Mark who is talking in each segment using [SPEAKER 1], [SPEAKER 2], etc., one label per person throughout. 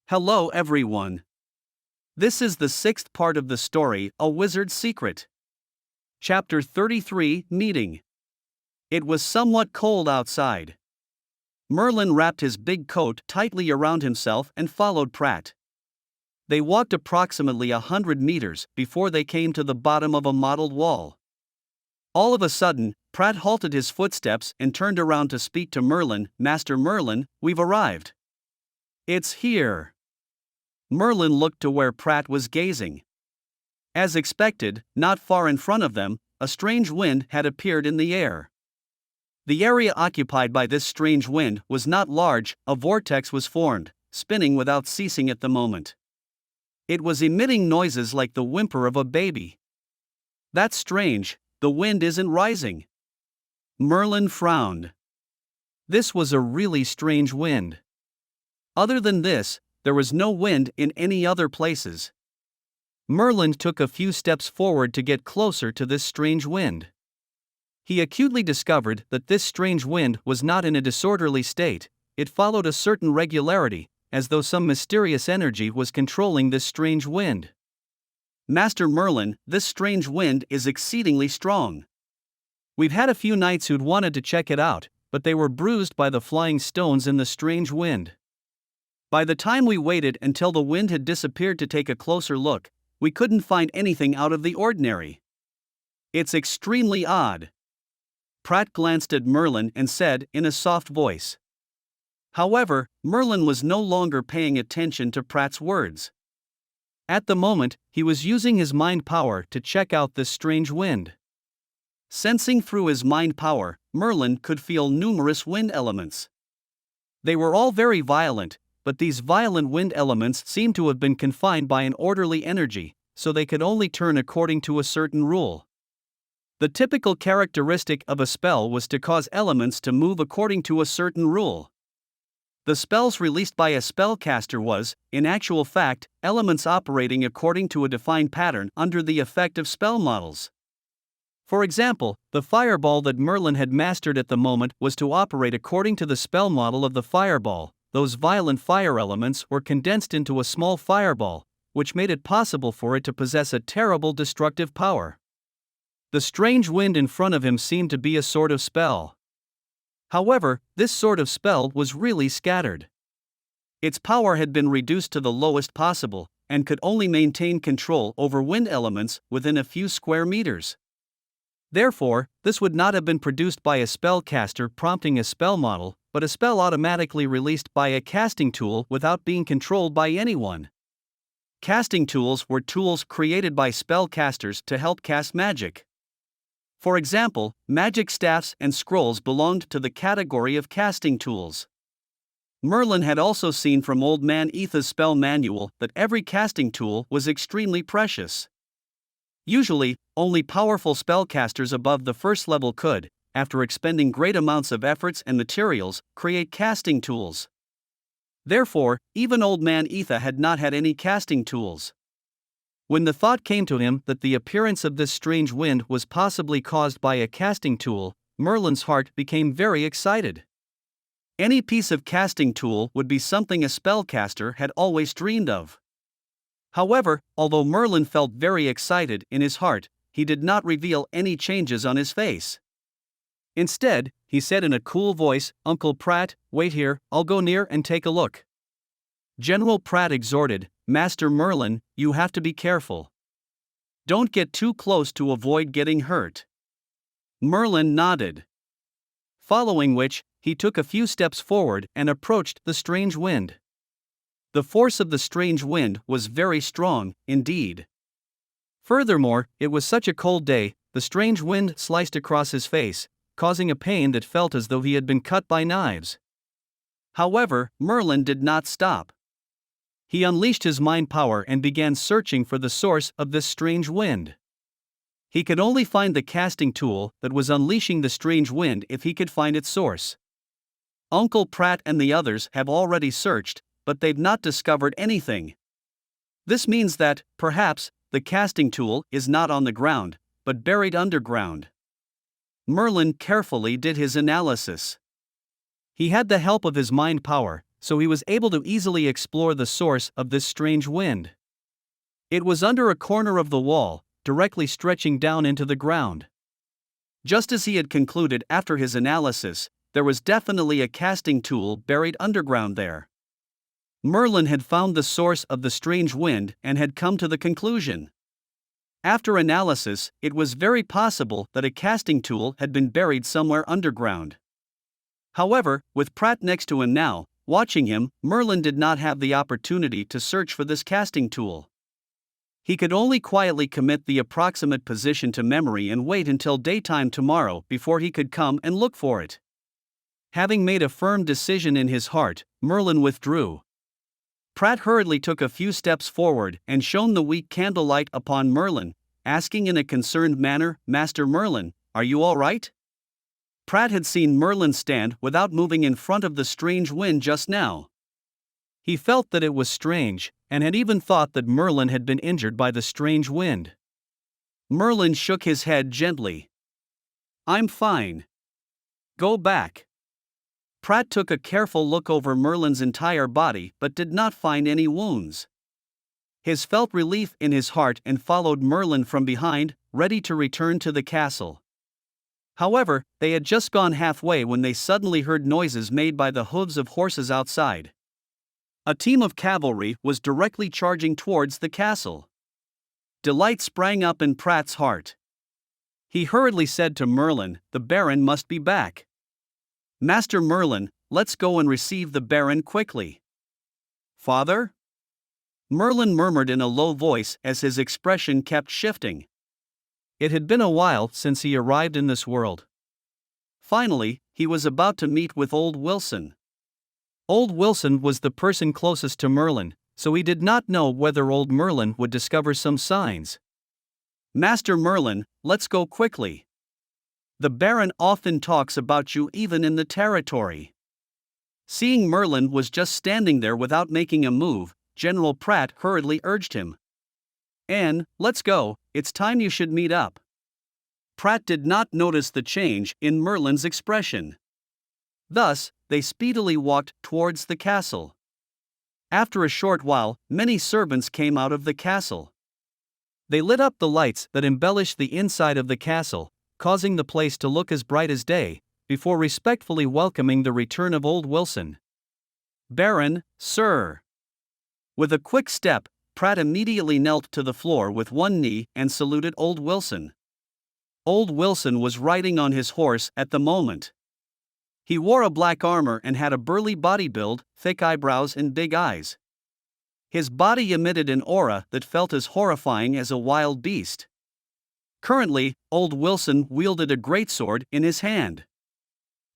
[SPEAKER 1] Hello everyone. This is the sixth part of the story, A Wizard's Secret. Chapter 33, Meeting. It was somewhat cold outside. Merlin wrapped his big coat tightly around himself and followed Pratt. They walked approximately 100 meters before they came to the bottom of a mottled wall. All of a sudden, Pratt halted his footsteps and turned around to speak to Merlin. Master Merlin, we've arrived. It's here. Merlin looked to where Pratt was gazing. As expected, not far in front of them, a strange wind had appeared in the air. The area occupied by this strange wind was not large. A vortex was formed, spinning without ceasing at the moment. It was emitting noises like the whimper of a baby. That's strange, the wind isn't rising. Merlin frowned. This was a really strange wind. Other than this, there was no wind in any other places. Merlin took a few steps forward to get closer to this strange wind. He acutely discovered that this strange wind was not in a disorderly state, it followed a certain regularity, as though some mysterious energy was controlling this strange wind. Master Merlin, this strange wind is exceedingly strong. We've had a few knights who'd wanted to check it out, but they were bruised by the flying stones in the strange wind. By the time we waited until the wind had disappeared to take a closer look, we couldn't find anything out of the ordinary. It's extremely odd. Pratt glanced at Merlin and said in a soft voice. However, Merlin was no longer paying attention to Pratt's words. At the moment, he was using his mind power to check out this strange wind. Sensing through his mind power, Merlin could feel numerous wind elements. They were all very violent, but these violent wind elements seemed to have been confined by an orderly energy, so they could only turn according to a certain rule. The typical characteristic of a spell was to cause elements to move according to a certain rule. The spells released by a spellcaster was, in actual fact, elements operating according to a defined pattern under the effect of spell models. For example, the fireball that Merlin had mastered at the moment was to operate according to the spell model of the fireball. Those violent fire elements were condensed into a small fireball, which made it possible for it to possess a terrible destructive power. The strange wind in front of him seemed to be a sort of spell. However, this sort of spell was really scattered. Its power had been reduced to the lowest possible, and could only maintain control over wind elements within a few square meters. Therefore, this would not have been produced by a spellcaster prompting a spell model, but a spell automatically released by a casting tool without being controlled by anyone. Casting tools were tools created by spellcasters to help cast magic. For example, magic staffs and scrolls belonged to the category of casting tools. Merlin had also seen from Old Man Etha's spell manual that every casting tool was extremely precious. Usually, only powerful spellcasters above the first level could, after expending great amounts of efforts and materials, create casting tools. Therefore, even Old Man Etha had not had any casting tools. When the thought came to him that the appearance of this strange wind was possibly caused by a casting tool, Merlin's heart became very excited. Any piece of casting tool would be something a spellcaster had always dreamed of. However, although Merlin felt very excited in his heart, he did not reveal any changes on his face. Instead, he said in a cool voice, "Uncle Pratt, wait here, I'll go near and take a look." General Pratt exhorted, "Master Merlin, you have to be careful. Don't get too close to avoid getting hurt." Merlin nodded. Following which, he took a few steps forward and approached the strange wind. The force of the strange wind was very strong, indeed. Furthermore, it was such a cold day, the strange wind sliced across his face, causing a pain that felt as though he had been cut by knives. However, Merlin did not stop. He unleashed his mind power and began searching for the source of this strange wind. He could only find the casting tool that was unleashing the strange wind if he could find its source. Uncle Pratt and the others have already searched, but they've not discovered anything. This means that, perhaps, the casting tool is not on the ground, but buried underground. Merlin carefully did his analysis. He had the help of his mind power, so he was able to easily explore the source of this strange wind. It was under a corner of the wall, directly stretching down into the ground. Just as he had concluded after his analysis, there was definitely a casting tool buried underground there. Merlin had found the source of the strange wind and had come to the conclusion. After analysis, it was very possible that a casting tool had been buried somewhere underground. However, with Pratt next to him now, watching him, Merlin did not have the opportunity to search for this casting tool. He could only quietly commit the approximate position to memory and wait until daytime tomorrow before he could come and look for it. Having made a firm decision in his heart, Merlin withdrew. Pratt hurriedly took a few steps forward and shone the weak candlelight upon Merlin, asking in a concerned manner, "Master Merlin, are you all right?" Pratt had seen Merlin stand without moving in front of the strange wind just now. He felt that it was strange, and had even thought that Merlin had been injured by the strange wind. Merlin shook his head gently. "I'm fine. Go back." Pratt took a careful look over Merlin's entire body but did not find any wounds. He felt relief in his heart and followed Merlin from behind, ready to return to the castle. However, they had just gone halfway when they suddenly heard noises made by the hooves of horses outside. A team of cavalry was directly charging towards the castle. Delight sprang up in Pratt's heart. He hurriedly said to Merlin, "The Baron must be back. Master Merlin, let's go and receive the Baron quickly." "Father?" Merlin murmured in a low voice as his expression kept shifting. It had been a while since he arrived in this world. Finally, he was about to meet with old Wilson. Old Wilson was the person closest to Merlin, so he did not know whether old Merlin would discover some signs. "Master Merlin, let's go quickly. The Baron often talks about you even in the territory." Seeing Merlin was just standing there without making a move, General Pratt hurriedly urged him. "Anne, let's go, it's time you should meet up." Pratt did not notice the change in Merlin's expression. Thus, they speedily walked towards the castle. After a short while, many servants came out of the castle. They lit up the lights that embellished the inside of the castle, causing the place to look as bright as day, before respectfully welcoming the return of old Wilson. "Baron, sir." With a quick step, Pratt immediately knelt to the floor with one knee and saluted old Wilson. Old Wilson was riding on his horse at the moment. He wore a black armor and had a burly body build, thick eyebrows and big eyes. His body emitted an aura that felt as horrifying as a wild beast. Currently, old Wilson wielded a greatsword in his hand.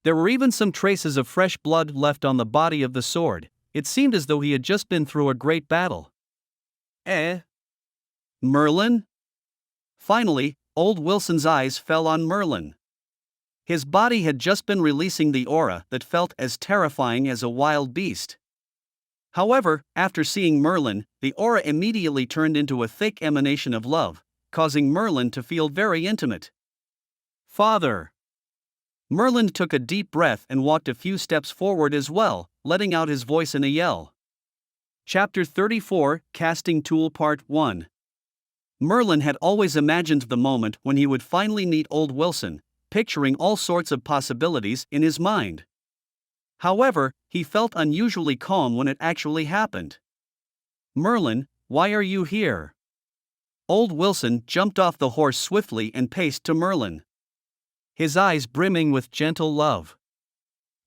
[SPEAKER 1] There were even some traces of fresh blood left on the body of the sword. It seemed as though he had just been through a great battle. Merlin?" Finally, old Wilson's eyes fell on Merlin. His body had just been releasing the aura that felt as terrifying as a wild beast. However, after seeing Merlin, the aura immediately turned into a thick emanation of love, causing Merlin to feel very intimate. "Father." Merlin took a deep breath and walked a few steps forward as well, letting out his voice in a yell. Chapter 34, Casting Tool Part 1. Merlin had always imagined the moment when he would finally meet old Wilson, picturing all sorts of possibilities in his mind. However, he felt unusually calm when it actually happened. "Merlin, why are you here?" Old Wilson jumped off the horse swiftly and paced to Merlin, his eyes brimming with gentle love.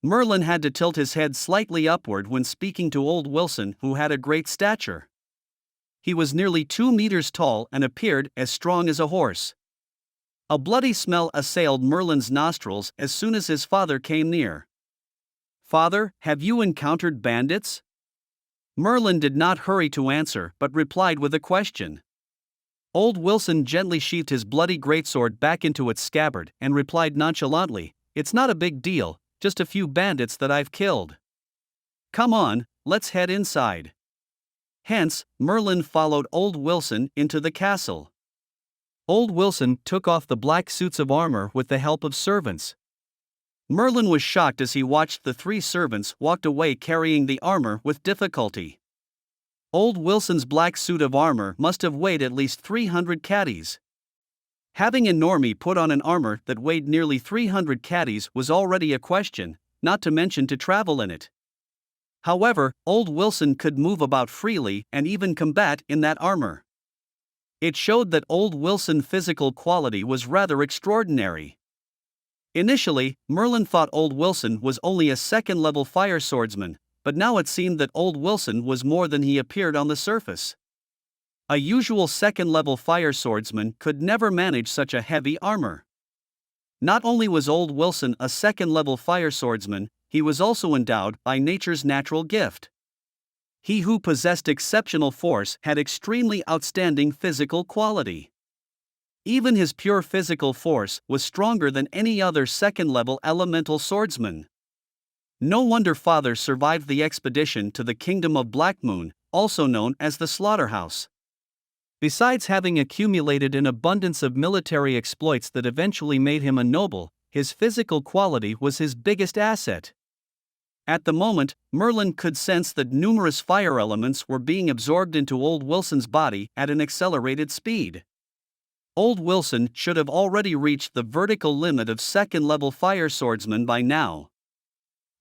[SPEAKER 1] Merlin had to tilt his head slightly upward when speaking to old Wilson, who had a great stature. He was nearly 2 meters tall and appeared as strong as a horse. A bloody smell assailed Merlin's nostrils as soon as his father came near. "Father, have you encountered bandits?" Merlin did not hurry to answer but replied with a question. Old Wilson gently sheathed his bloody greatsword back into its scabbard and replied nonchalantly, "It's not a big deal, just a few bandits that I've killed. Come on, let's head inside." Hence, Merlin followed old Wilson into the castle. Old Wilson took off the black suits of armor with the help of servants. Merlin was shocked as he watched the three servants walked away carrying the armor with difficulty. Old Wilson's black suit of armor must have weighed at least 300 caddies. Having a normie put on an armor that weighed nearly 300 caddies was already a question, not to mention to travel in it. However, Old Wilson could move about freely and even combat in that armor. It showed that Old Wilson's physical quality was rather extraordinary. Initially, Merlin thought Old Wilson was only a second-level fire swordsman, but now it seemed that Old Wilson was more than he appeared on the surface. A usual second-level fire swordsman could never manage such a heavy armor. Not only was Old Wilson a second-level fire swordsman, he was also endowed by nature's natural gift. He who possessed exceptional force had extremely outstanding physical quality. Even his pure physical force was stronger than any other second-level elemental swordsman. No wonder Father survived the expedition to the Kingdom of Black Moon, also known as the Slaughterhouse. Besides having accumulated an abundance of military exploits that eventually made him a noble, his physical quality was his biggest asset. At the moment, Merlin could sense that numerous fire elements were being absorbed into Old Wilson's body at an accelerated speed. Old Wilson should have already reached the vertical limit of second-level fire swordsman by now.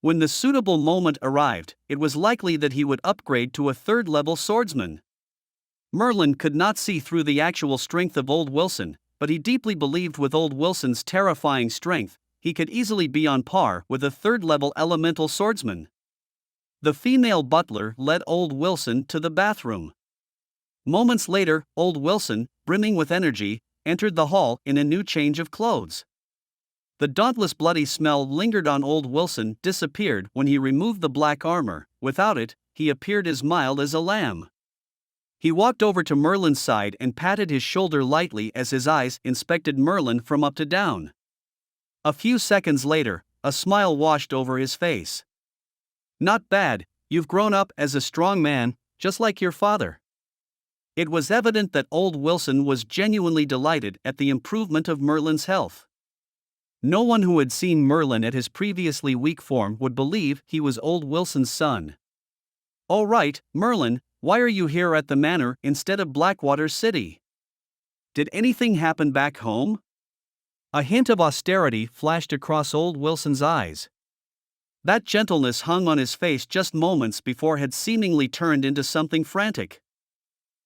[SPEAKER 1] When the suitable moment arrived, it was likely that he would upgrade to a third-level swordsman. Merlin could not see through the actual strength of Old Wilson, but he deeply believed with Old Wilson's terrifying strength, he could easily be on par with a third-level elemental swordsman. The female butler led Old Wilson to the bathroom. Moments later, Old Wilson, brimming with energy, entered the hall in a new change of clothes. The dauntless bloody smell lingered on Old Wilson disappeared when he removed the black armor. Without it, he appeared as mild as a lamb. He walked over to Merlin's side and patted his shoulder lightly as his eyes inspected Merlin from up to down. A few seconds later, a smile washed over his face. "Not bad, you've grown up as a strong man, just like your father." It was evident that Old Wilson was genuinely delighted at the improvement of Merlin's health. No one who had seen Merlin at his previously weak form would believe he was Old Wilson's son. "All right, Merlin, why are you here at the manor instead of Blackwater City? Did anything happen back home?" A hint of austerity flashed across Old Wilson's eyes. That gentleness hung on his face just moments before had seemingly turned into something frantic.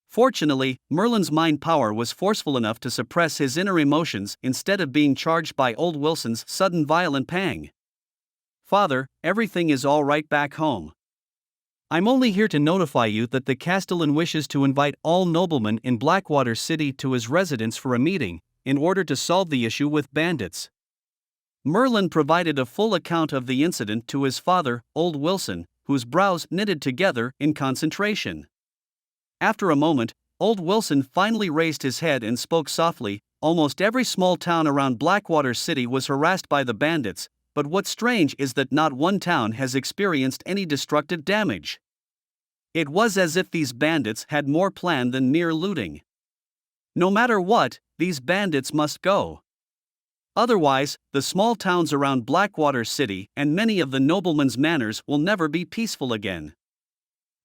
[SPEAKER 1] Fortunately, Merlin's mind power was forceful enough to suppress his inner emotions instead of being charged by Old Wilson's sudden violent pang. "Father, everything is all right back home. I'm only here to notify you that the Castellan wishes to invite all noblemen in Blackwater City to his residence for a meeting, in order to solve the issue with bandits." Merlin provided a full account of the incident to his father, Old Wilson, whose brows knitted together in concentration. After a moment, Old Wilson finally raised his head and spoke softly. "Almost every small town around Blackwater City was harassed by the bandits, but what's strange is that not one town has experienced any destructive damage. It was as if these bandits had more plan than mere looting. No matter what, these bandits must go. Otherwise, the small towns around Blackwater City and many of the noblemen's manors will never be peaceful again.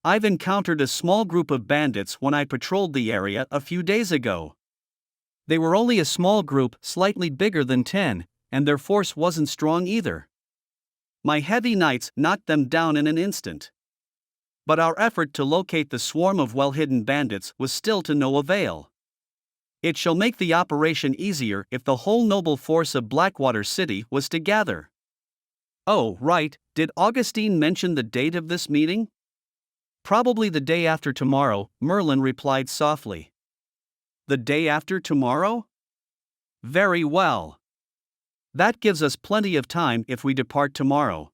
[SPEAKER 1] I've encountered a small group of bandits when I patrolled the area a few days ago. They were only a small group, slightly bigger than 10, and their force wasn't strong either. My heavy knights knocked them down in an instant. But our effort to locate the swarm of well-hidden bandits was still to no avail. It shall make the operation easier if the whole noble force of Blackwater City was to gather." "Oh, right, did Augustine mention the date of this meeting?" "Probably the day after tomorrow," Merlin replied softly. "The day after tomorrow? Very well. That gives us plenty of time if we depart tomorrow.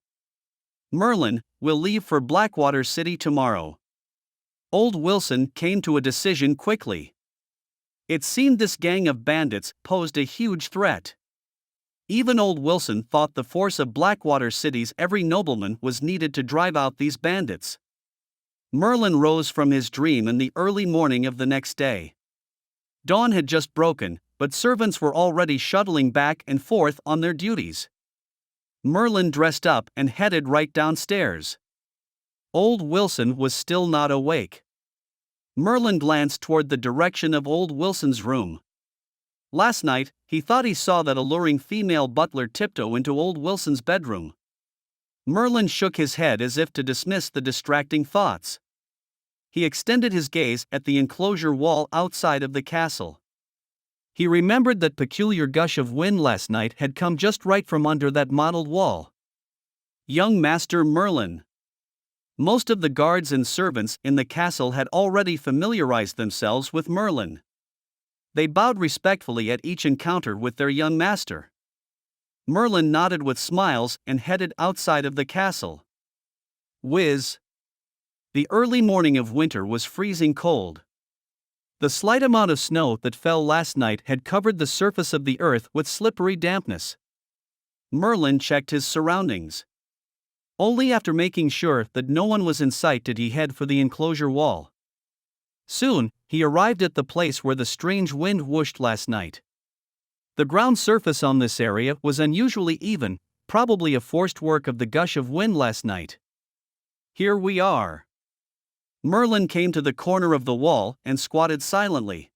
[SPEAKER 1] Merlin, we'll leave for Blackwater City tomorrow." Old Wilson came to a decision quickly. It seemed this gang of bandits posed a huge threat. Even Old Wilson thought the force of Blackwater City's every nobleman was needed to drive out these bandits. Merlin rose from his dream in the early morning of the next day. Dawn had just broken, but servants were already shuttling back and forth on their duties. Merlin dressed up and headed right downstairs. Old Wilson was still not awake. Merlin glanced toward the direction of old Wilson's room. Last night, he thought he saw that alluring female butler tiptoe into old Wilson's bedroom. Merlin shook his head as if to dismiss the distracting thoughts. He extended his gaze at the enclosure wall outside of the castle. He remembered that peculiar gush of wind last night had come just right from under that mottled wall. Young Master Merlin. Most of the guards and servants in the castle had already familiarized themselves with Merlin. They bowed respectfully at each encounter with their young master. Merlin nodded with smiles and headed outside of the castle. Whiz! The early morning of winter was freezing cold. The slight amount of snow that fell last night had covered the surface of the earth with slippery dampness. Merlin checked his surroundings. Only after making sure that no one was in sight did he head for the enclosure wall. Soon, he arrived at the place where the strange wind whooshed last night. The ground surface on this area was unusually even, probably a forced work of the gush of wind last night. Here we are. Merlin came to the corner of the wall and squatted silently.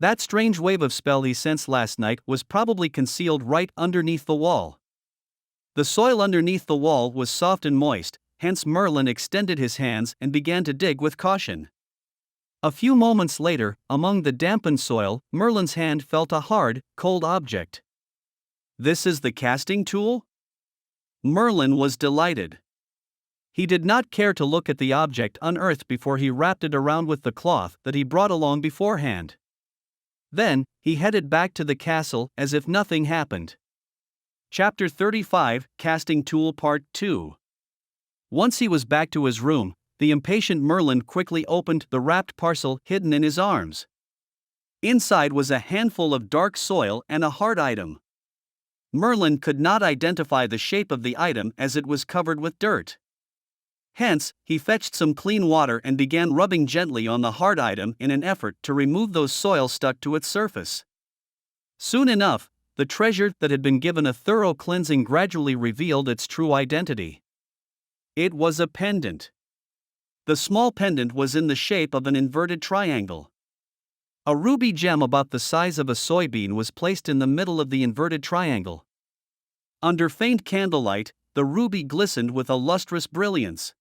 [SPEAKER 1] That strange wave of spell he sensed last night was probably concealed right underneath the wall. The soil underneath the wall was soft and moist, hence Merlin extended his hands and began to dig with caution. A few moments later, among the dampened soil, Merlin's hand felt a hard, cold object. This is the casting tool? Merlin was delighted. He did not care to look at the object unearthed before he wrapped it around with the cloth that he brought along beforehand. Then, he headed back to the castle as if nothing happened. Chapter 35, Casting Tool Part 2. Once he was back to his room, the impatient Merlin quickly opened the wrapped parcel hidden in his arms. Inside was a handful of dark soil and a hard item. Merlin could not identify the shape of the item as it was covered with dirt. Hence, he fetched some clean water and began rubbing gently on the hard item in an effort to remove those soil stuck to its surface. Soon enough, the treasure that had been given a thorough cleansing gradually revealed its true identity. It was a pendant. The small pendant was in the shape of an inverted triangle. A ruby gem about the size of a soybean was placed in the middle of the inverted triangle. Under faint candlelight, the ruby glistened with a lustrous brilliance.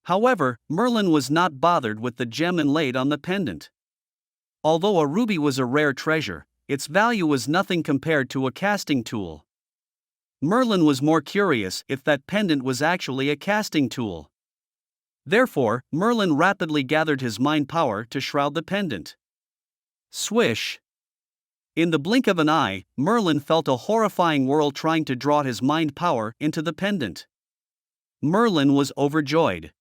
[SPEAKER 1] However, Merlin was not bothered with the gem inlaid on the pendant. Although a ruby was a rare treasure, its value was nothing compared to a casting tool. Merlin was more curious if that pendant was actually a casting tool. Therefore, Merlin rapidly gathered his mind power to shroud the pendant. Swish! In the blink of an eye, Merlin felt a horrifying whirl trying to draw his mind power into the pendant. Merlin was overjoyed.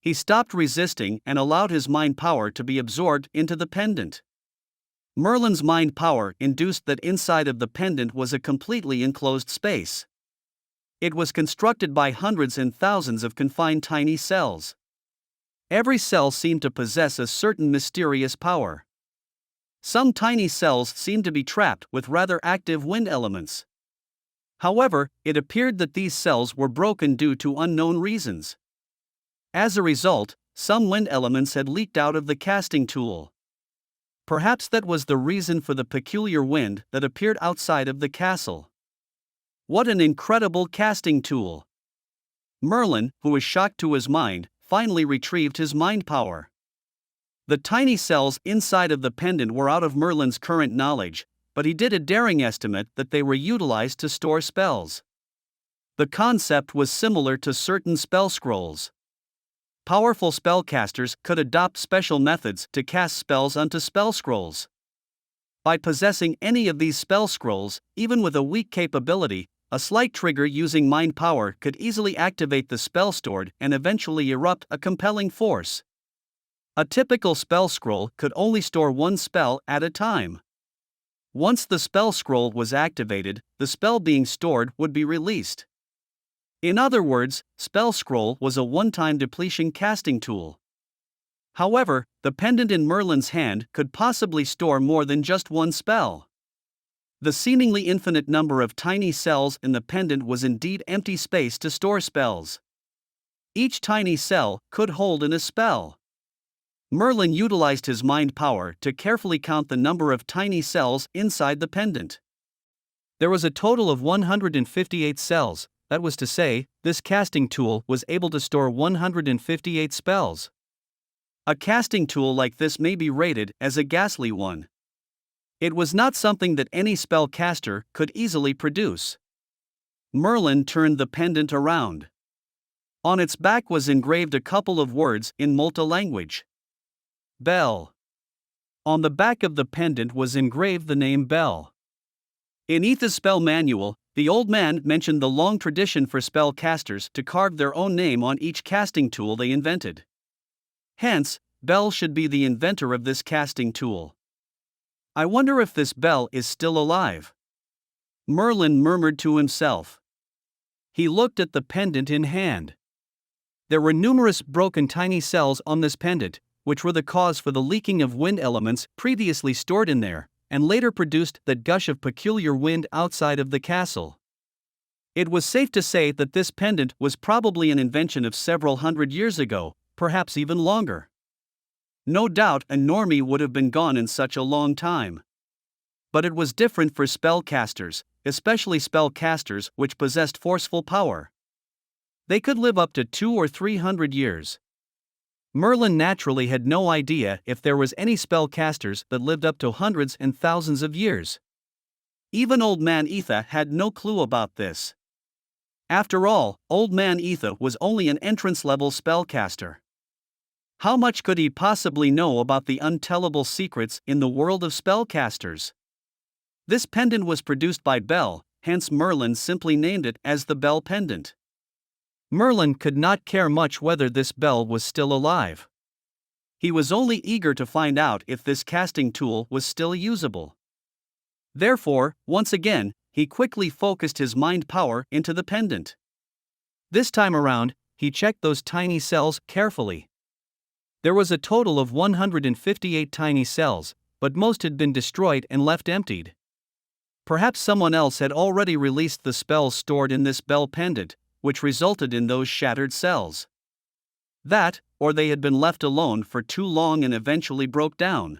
[SPEAKER 1] He stopped resisting and allowed his mind power to be absorbed into the pendant. Merlin's mind power induced that inside of the pendant was a completely enclosed space. It was constructed by hundreds and thousands of confined tiny cells. Every cell seemed to possess a certain mysterious power. Some tiny cells seemed to be trapped with rather active wind elements. However, it appeared that these cells were broken due to unknown reasons. As a result, some wind elements had leaked out of the casting tool. Perhaps that was the reason for the peculiar wind that appeared outside of the castle. What an incredible casting tool! Merlin, who was shocked to his mind, finally retrieved his mind power. The tiny cells inside of the pendant were out of Merlin's current knowledge, but he did a daring estimate that they were utilized to store spells. The concept was similar to certain spell scrolls. Powerful spellcasters could adopt special methods to cast spells onto spell scrolls. By possessing any of these spell scrolls, even with a weak capability, a slight trigger using mind power could easily activate the spell stored and eventually erupt a compelling force. A typical spell scroll could only store one spell at a time. Once the spell scroll was activated, the spell being stored would be released. In other words, spell scroll was a one-time depletion casting tool. However, the pendant in Merlin's hand could possibly store more than just one spell. The seemingly infinite number of tiny cells in the pendant was indeed empty space to store spells. Each tiny cell could hold in a spell. Merlin utilized his mind power to carefully count the number of tiny cells inside the pendant. There was a total of 158 cells, that was to say, this casting tool was able to store 158 spells. A casting tool like this may be rated as a ghastly one. It was not something that any spellcaster could easily produce. Merlin turned the pendant around. On its back was engraved a couple of words in Multa language. Bell. On the back of the pendant was engraved the name Bell. In Etha's spell manual, the old man mentioned the long tradition for spellcasters to carve their own name on each casting tool they invented. Hence, Bell should be the inventor of this casting tool. I wonder if this Bell is still alive. Merlin murmured to himself. He looked at the pendant in hand. There were numerous broken tiny cells on this pendant, which were the cause for the leaking of wind elements previously stored in there, and later produced that gush of peculiar wind outside of the castle. It was safe to say that this pendant was probably an invention of several hundred years ago, perhaps even longer. No doubt a normie would have been gone in such a long time. But it was different for spellcasters, especially spellcasters which possessed forceful power. They could live up to 200 or 300 years. Merlin naturally had no idea if there was any spellcasters that lived up to hundreds and thousands of years. Even Old Man Etha had no clue about this. After all, Old Man Etha was only an entrance-level spellcaster. How much could he possibly know about the untellable secrets in the world of spellcasters? This pendant was produced by Bell, hence Merlin simply named it as the Bell Pendant. Merlin could not care much whether this Bell was still alive. He was only eager to find out if this casting tool was still usable. Therefore, once again, he quickly focused his mind power into the pendant. This time around, he checked those tiny cells carefully. There was a total of 158 tiny cells, but most had been destroyed and left emptied. Perhaps someone else had already released the spells stored in this Bell pendant, which resulted in those shattered cells. That, or they had been left alone for too long and eventually broke down.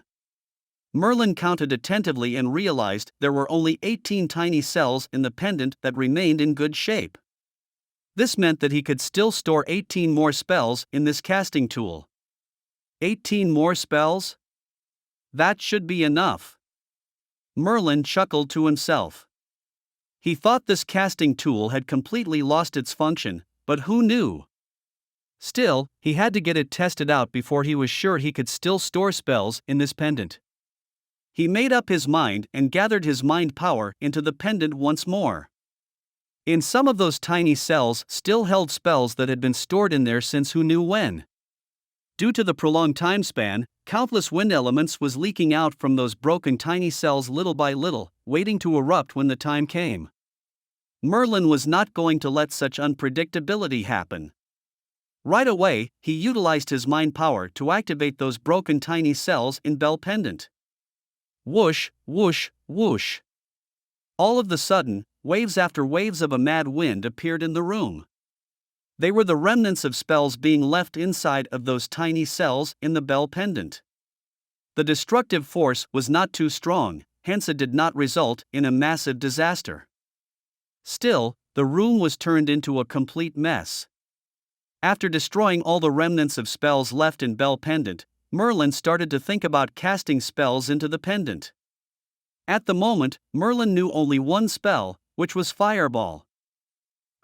[SPEAKER 1] Merlin counted attentively and realized there were only 18 tiny cells in the pendant that remained in good shape. This meant that he could still store 18 more spells in this casting tool. 18 more spells? That should be enough. Merlin chuckled to himself. He thought this casting tool had completely lost its function, but who knew? Still, he had to get it tested out before he was sure he could still store spells in this pendant. He made up his mind and gathered his mind power into the pendant once more. In some of those tiny cells still held spells that had been stored in there since who knew when. Due to the prolonged time span, countless wind elements was leaking out from those broken tiny cells little by little, waiting to erupt when the time came. Merlin was not going to let such unpredictability happen. Right away, he utilized his mind power to activate those broken tiny cells in Bell Pendant. Whoosh, whoosh, whoosh. All of the sudden, waves after waves of a mad wind appeared in the room. They were the remnants of spells being left inside of those tiny cells in the Bell Pendant. The destructive force was not too strong, hence it did not result in a massive disaster. Still, the room was turned into a complete mess. After destroying all the remnants of spells left in Bell Pendant, Merlin started to think about casting spells into the pendant. At the moment, Merlin knew only one spell, which was Fireball.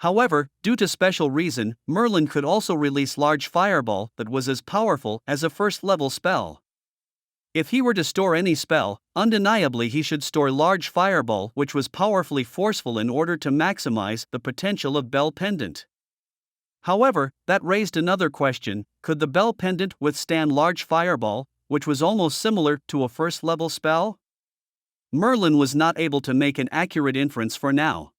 [SPEAKER 1] However, due to special reason, Merlin could also release Large Fireball that was as powerful as a first-level spell. If he were to store any spell, undeniably he should store Large Fireball, which was powerfully forceful in order to maximize the potential of Bell Pendant. However, that raised another question: could the Bell Pendant withstand Large Fireball, which was almost similar to a first-level spell? Merlin was not able to make an accurate inference for now.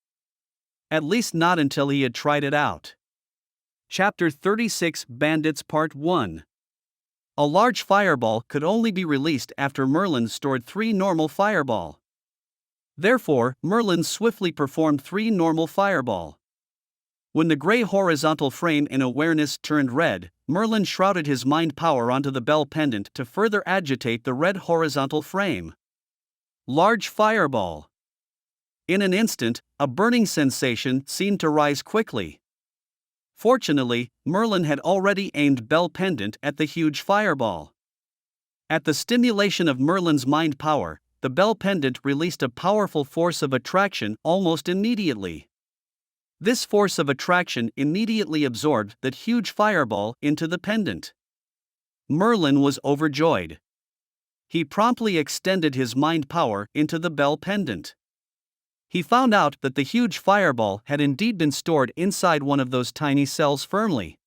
[SPEAKER 1] At least not until he had tried it out. Chapter 36 Bandits Part 1. A large fireball could only be released after Merlin stored 3 normal fireball. Therefore, Merlin swiftly performed 3 normal fireball. When the gray horizontal frame in awareness turned red, Merlin shrouded his mind power onto the bell pendant to further agitate the red horizontal frame. Large fireball. In an instant, a burning sensation seemed to rise quickly. Fortunately, Merlin had already aimed bell pendant at the huge fireball. At the stimulation of Merlin's mind power, the bell pendant released a powerful force of attraction almost immediately. This force of attraction immediately absorbed that huge fireball into the pendant. Merlin was overjoyed. He promptly extended his mind power into the bell pendant. He found out that the huge fireball had indeed been stored inside one of those tiny cells firmly.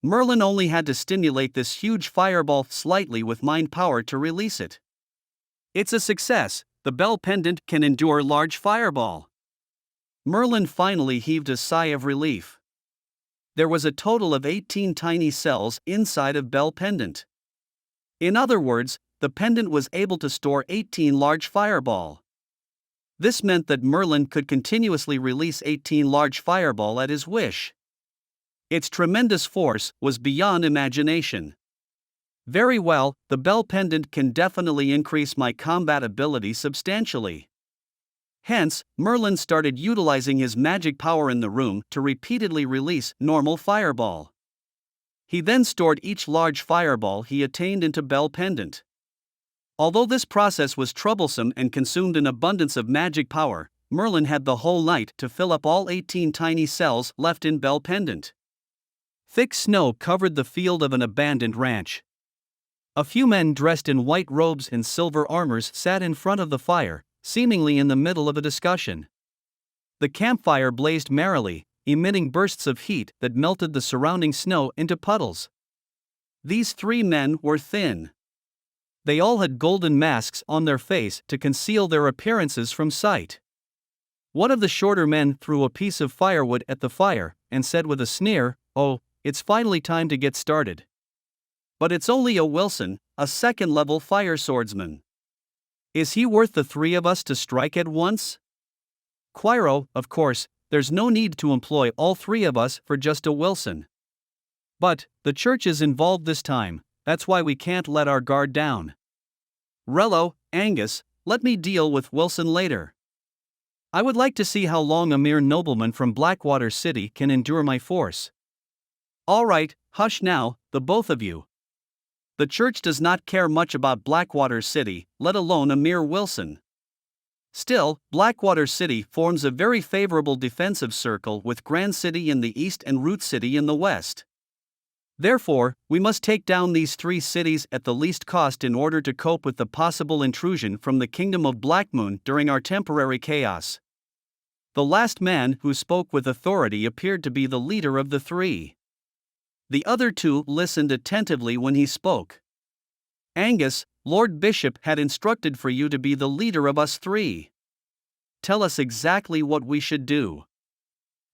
[SPEAKER 1] Merlin only had to stimulate this huge fireball slightly with mind power to release it. It's a success. The bell pendant can endure large fireball. Merlin finally heaved a sigh of relief. There was a total of 18 tiny cells inside of bell pendant. In other words, the pendant was able to store 18 large fireball. This meant that Merlin could continuously release 18 large fireball at his wish. Its tremendous force was beyond imagination. Very well, the bell pendant can definitely increase my combat ability substantially. Hence, Merlin started utilizing his magic power in the room to repeatedly release normal fireball. He then stored each large fireball he attained into bell pendant. Although this process was troublesome and consumed an abundance of magic power, Merlin had the whole night to fill up all 18 tiny cells left in bell pendant. Thick snow covered the field of an abandoned ranch. A few men dressed in white robes and silver armors sat in front of the fire, seemingly in the middle of a discussion. The campfire blazed merrily, emitting bursts of heat that melted the surrounding snow into puddles. These 3 men were thin. They all had golden masks on their face to conceal their appearances from sight. One of the shorter men threw a piece of firewood at the fire and said with a sneer, "Oh, it's finally time to get started. But it's only a Wilson, a second-level fire swordsman. Is he worth the 3 of us to strike at once?" "Quiro, of course, there's no need to employ all 3 of us for just a Wilson. But the church is involved this time, that's why we can't let our guard down. Rello, Angus, let me deal with Wilson later. I would like to see how long a mere nobleman from Blackwater City can endure my force." "All right, hush now, the both of you. The church does not care much about Blackwater City, let alone a mere Wilson. Still, Blackwater City forms a very favorable defensive circle with Grand City in the east and Root City in the west. Therefore, we must take down these 3 cities at the least cost in order to cope with the possible intrusion from the Kingdom of Blackmoon during our temporary chaos." The last man who spoke with authority appeared to be the leader of the 3. The other 2 listened attentively when he spoke. "Angus, Lord Bishop had instructed for you to be the leader of us 3. Tell us exactly what we should do."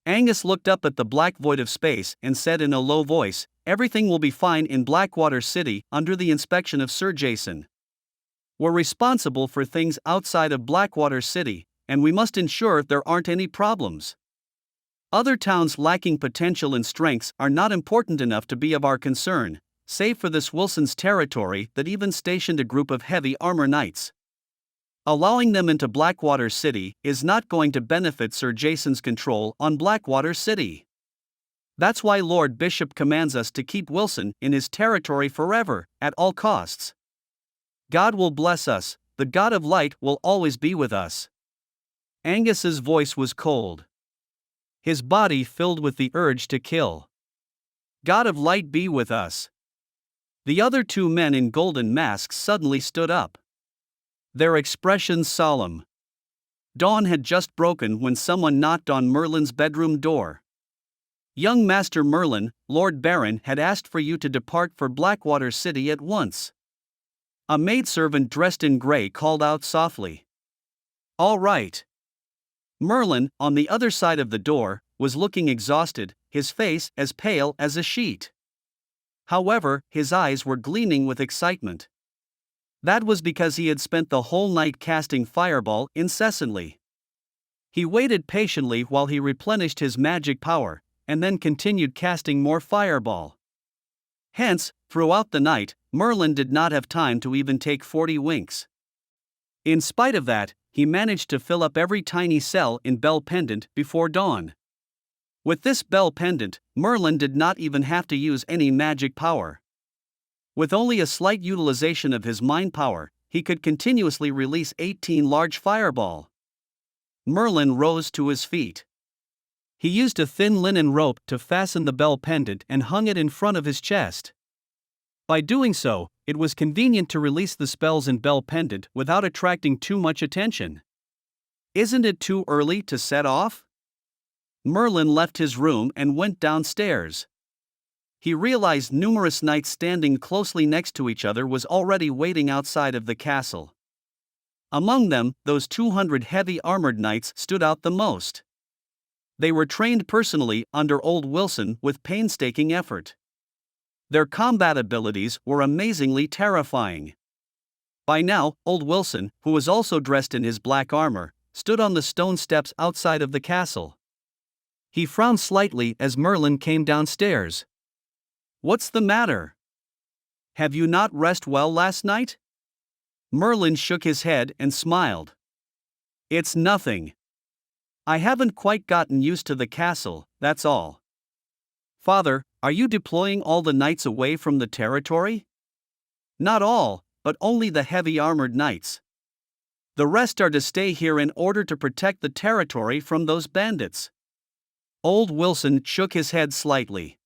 [SPEAKER 1] Angus looked up at the black void of space and said in a low voice, "Everything will be fine in Blackwater City under the inspection of Sir Jason. We're responsible for things outside of Blackwater City, and we must ensure there aren't any problems. Other towns lacking potential and strengths are not important enough to be of our concern, save for this Wilson's territory that even stationed a group of heavy armor knights. Allowing them into Blackwater City is not going to benefit Sir Jason's control on Blackwater City. That's why Lord Bishop commands us to keep Wilson in his territory forever, at all costs. God will bless us, the God of Light will always be with us." Angus's voice was cold. His body filled with the urge to kill. "God of Light be with us." The other 2 men in golden masks suddenly stood up. Their expressions solemn. Dawn had just broken when someone knocked on Merlin's bedroom door. "Young Master Merlin, Lord Baron had asked for you to depart for Blackwater City at once." A maidservant dressed in gray called out softly. "All right." Merlin, on the other side of the door, was looking exhausted, his face as pale as a sheet. However, his eyes were gleaming with excitement. That was because he had spent the whole night casting fireball incessantly. He waited patiently while he replenished his magic power, and then continued casting more fireball. Hence, throughout the night, Merlin did not have time to even take 40 winks. In spite of that, he managed to fill up every tiny cell in Bell Pendant before dawn. With this Bell Pendant, Merlin did not even have to use any magic power. With only a slight utilization of his mind power, he could continuously release 18 large fireball. Merlin rose to his feet. He used a thin linen rope to fasten the Bell Pendant and hung it in front of his chest. By doing so, it was convenient to release the spells in Bell Pendant without attracting too much attention. Isn't it too early to set off? Merlin left his room and went downstairs. He realized numerous knights standing closely next to each other was already waiting outside of the castle. Among them, those 200 heavy armored knights stood out the most. They were trained personally under Old Wilson with painstaking effort. Their combat abilities were amazingly terrifying. By now, Old Wilson, who was also dressed in his black armor, stood on the stone steps outside of the castle. He frowned slightly as Merlin came downstairs. "What's the matter? Have you not rested well last night?" Merlin shook his head and smiled. "It's nothing. I haven't quite gotten used to the castle, that's all." "Father, are you deploying all the knights away from the territory?" "Not all, but only the heavy armored knights. The rest are to stay here in order to protect the territory from those bandits." Old Wilson shook his head slightly.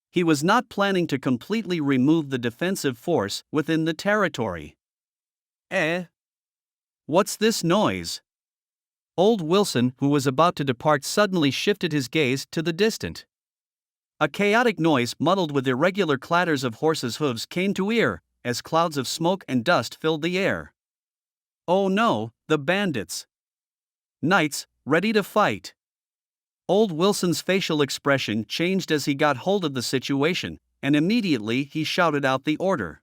[SPEAKER 1] He was not planning to completely remove the defensive force within the territory. What's this noise?" Old Wilson, who was about to depart, suddenly shifted his gaze to the distant. A chaotic noise muddled with irregular clatters of horses' hooves came to ear, as clouds of smoke and dust filled the air. "Oh no, the bandits! Knights, ready to fight!" Old Wilson's facial expression changed as he got hold of the situation, and immediately he shouted out the order.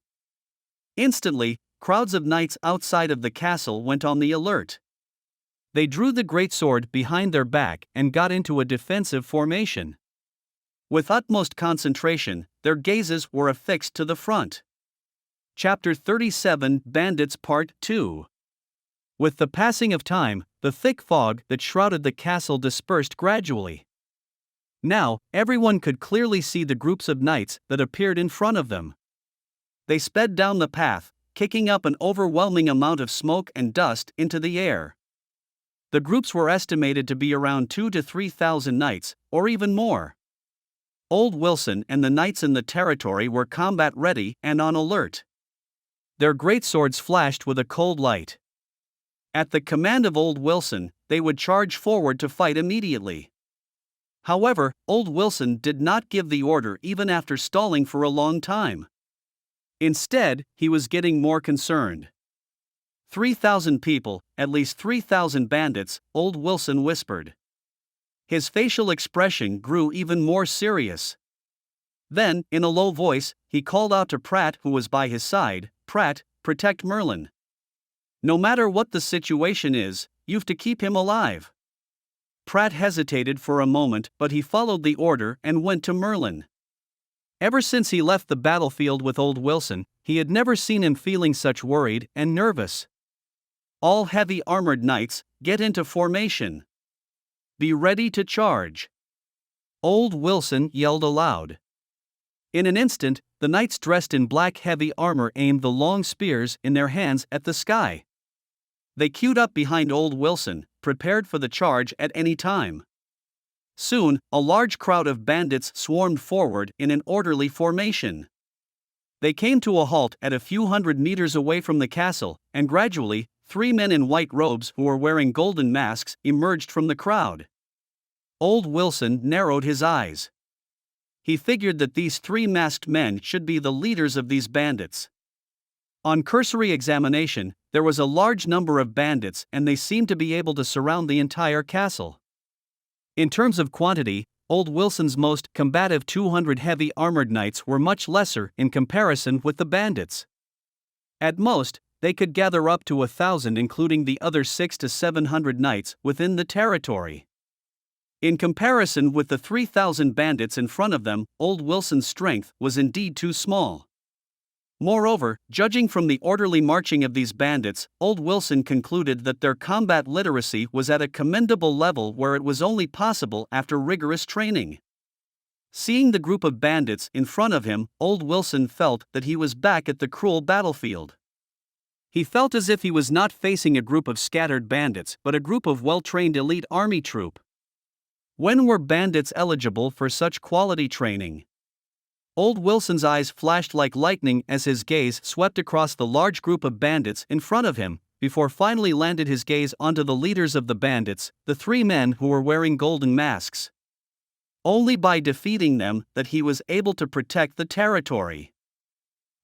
[SPEAKER 1] Instantly, crowds of knights outside of the castle went on the alert. They drew the greatsword behind their back and got into a defensive formation. With utmost concentration, their gazes were affixed to the front. Chapter 37, Bandits Part 2. With the passing of time, the thick fog that shrouded the castle dispersed gradually. Now, everyone could clearly see the groups of knights that appeared in front of them. They sped down the path, kicking up an overwhelming amount of smoke and dust into the air. The groups were estimated to be around 2,000 to 3,000 knights, or even more. Old Wilson and the knights in the territory were combat ready and on alert. Their greatswords flashed with a cold light. At the command of Old Wilson, they would charge forward to fight immediately. However, Old Wilson did not give the order even after stalling for a long time. Instead, he was getting more concerned. 3,000 people, at least 3,000 bandits, Old Wilson whispered. His facial expression grew even more serious. Then, in a low voice, he called out to Pratt, who was by his side, "Pratt, protect Merlin. No matter what the situation is, you've to keep him alive." Pratt hesitated for a moment, but he followed the order and went to Merlin. Ever since he left the battlefield with Old Wilson, he had never seen him feeling such worried and nervous. "All heavy armored knights, get into formation. Be ready to charge." Old Wilson yelled aloud. In an instant, the knights dressed in black heavy armor aimed the long spears in their hands at the sky. They queued up behind Old Wilson, prepared for the charge at any time. Soon, a large crowd of bandits swarmed forward in an orderly formation. They came to a halt at a few hundred meters away from the castle, and gradually, 3 men in white robes who were wearing golden masks emerged from the crowd. Old Wilson narrowed his eyes. He figured that these 3 masked men should be the leaders of these bandits. On cursory examination, there was a large number of bandits and they seemed to be able to surround the entire castle. In terms of quantity, Old Wilson's most combative 200 heavy armored knights were much lesser in comparison with the bandits. At most, they could gather up to 1,000, including the other 600 to 700 knights within the territory. In comparison with the 3,000 bandits in front of them, Old Wilson's strength was indeed too small. Moreover, judging from the orderly marching of these bandits, Old Wilson concluded that their combat literacy was at a commendable level where it was only possible after rigorous training. Seeing the group of bandits in front of him, Old Wilson felt that he was back at the cruel battlefield. He felt as if he was not facing a group of scattered bandits but a group of well-trained elite army troop. When were bandits eligible for such quality training? Old Wilson's eyes flashed like lightning as his gaze swept across the large group of bandits in front of him, before finally landed his gaze onto the leaders of the bandits, the 3 men who were wearing golden masks. Only by defeating them that he was able to protect the territory.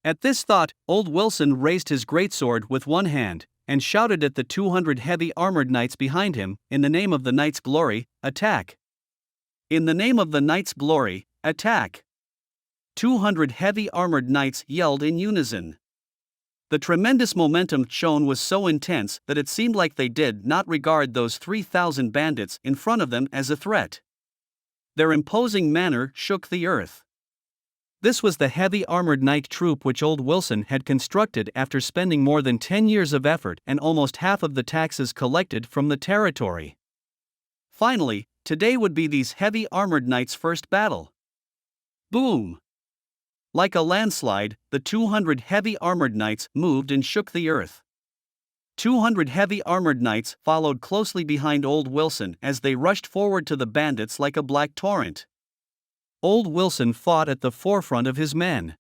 [SPEAKER 1] At this thought, Old Wilson raised his greatsword with one hand, and shouted at the 200 heavy armored knights behind him, "In the name of the Knight's glory, attack! In the name of the Knight's glory, attack!" 200 heavy armored knights yelled in unison. The tremendous momentum shown was so intense that it seemed like they did not regard those 3,000 bandits in front of them as a threat. Their imposing manner shook the earth. This was the heavy armored knight troop which Old Wilson had constructed after spending more than 10 years of effort and almost half of the taxes collected from the territory. Finally, today would be these heavy armored knights' first battle. Boom! Like a landslide, the 200 heavy armored knights moved and shook the earth. 200 heavy armored knights followed closely behind Old Wilson as they rushed forward to the bandits like a black torrent. Old Wilson fought at the forefront of his men.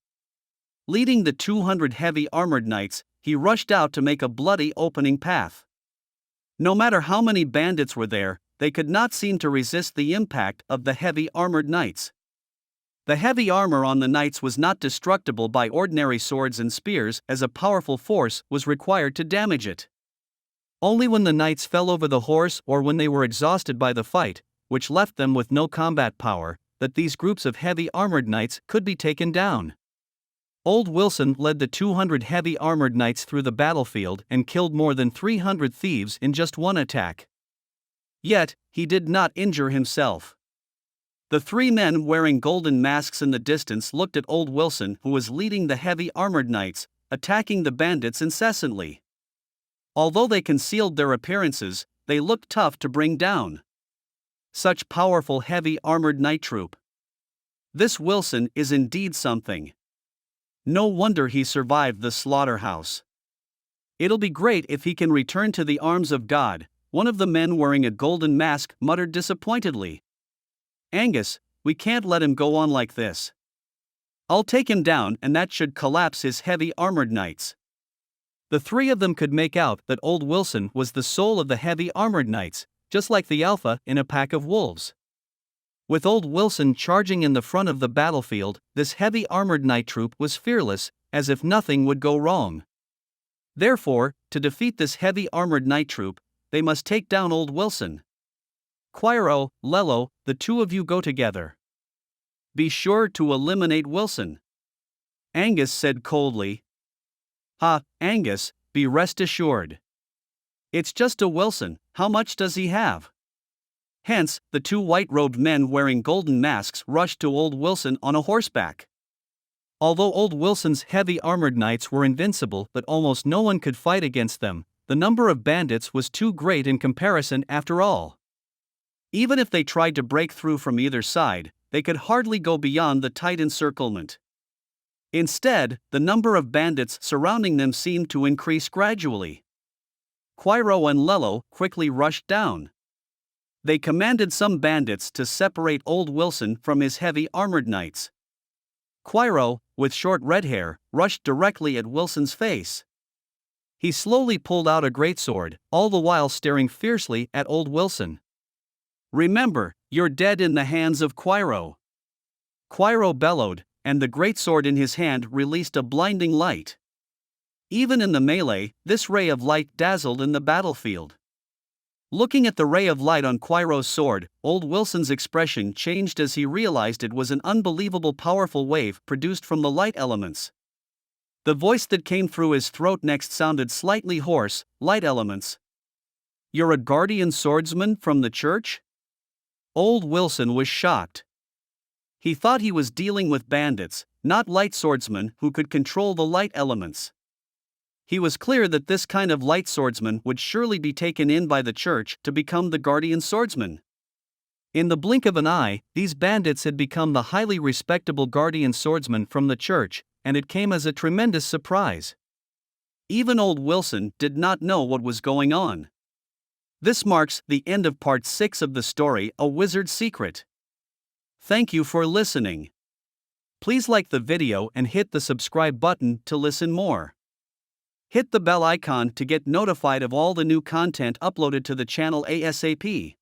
[SPEAKER 1] Leading the 200 heavy armored knights, he rushed out to make a bloody opening path. No matter how many bandits were there, they could not seem to resist the impact of the heavy armored knights. The heavy armor on the knights was not destructible by ordinary swords and spears, as a powerful force was required to damage it. Only when the knights fell over the horse or when they were exhausted by the fight, which left them with no combat power, that these groups of heavy armored knights could be taken down. Old Wilson led the 200 heavy armored knights through the battlefield and killed more than 300 thieves in just one attack. Yet, he did not injure himself. The 3 men wearing golden masks in the distance looked at Old Wilson, who was leading the heavy armored knights, attacking the bandits incessantly. Although they concealed their appearances, they looked tough to bring down. Such powerful heavy armored knight troop. This Wilson is indeed something. No wonder he survived the slaughterhouse. It'll be great if he can return to the arms of God, one of the men wearing a golden mask muttered disappointedly. Angus, we can't let him go on like this. I'll take him down and that should collapse his heavy armored knights. The 3 of them could make out that Old Wilson was the soul of the heavy armored knights, just like the alpha in a pack of wolves. With Old Wilson charging in the front of the battlefield, this heavy armored knight troop was fearless, as if nothing would go wrong. Therefore, to defeat this heavy armored knight troop, they must take down Old Wilson. Quiro, Lello, the 2 of you go together. Be sure to eliminate Wilson. Angus said coldly. Angus, be rest assured. It's just a Wilson, how much does he have? Hence, the 2 white-robed men wearing golden masks rushed to Old Wilson on a horseback. Although Old Wilson's heavy armored knights were invincible but almost no one could fight against them, the number of bandits was too great in comparison after all. Even if they tried to break through from either side, they could hardly go beyond the tight encirclement. Instead, the number of bandits surrounding them seemed to increase gradually. Quiro and Lello quickly rushed down. They commanded some bandits to separate Old Wilson from his heavy armored knights. Quiro, with short red hair, rushed directly at Wilson's face. He slowly pulled out a greatsword, all the while staring fiercely at Old Wilson. Remember, you're dead in the hands of Quiro. Quiro bellowed, and the greatsword in his hand released a blinding light. Even in the melee, this ray of light dazzled in the battlefield. Looking at the ray of light on Quiro's sword, Old Wilson's expression changed as he realized it was an unbelievable powerful wave produced from the light elements. The voice that came through his throat next sounded slightly hoarse. Light elements. You're a guardian swordsman from the church? Old Wilson was shocked. He thought he was dealing with bandits, not light swordsmen who could control the light elements. He was clear that this kind of light swordsman would surely be taken in by the church to become the guardian swordsman. In the blink of an eye, these bandits had become the highly respectable guardian swordsman from the church, and it came as a tremendous surprise. Even old Wilson did not know what was going on. This marks the end of part 6 of the story, A Wizard's Secret. Thank you for listening. Please like the video and hit the subscribe button to listen more. Hit the bell icon to get notified of all the new content uploaded to the channel ASAP.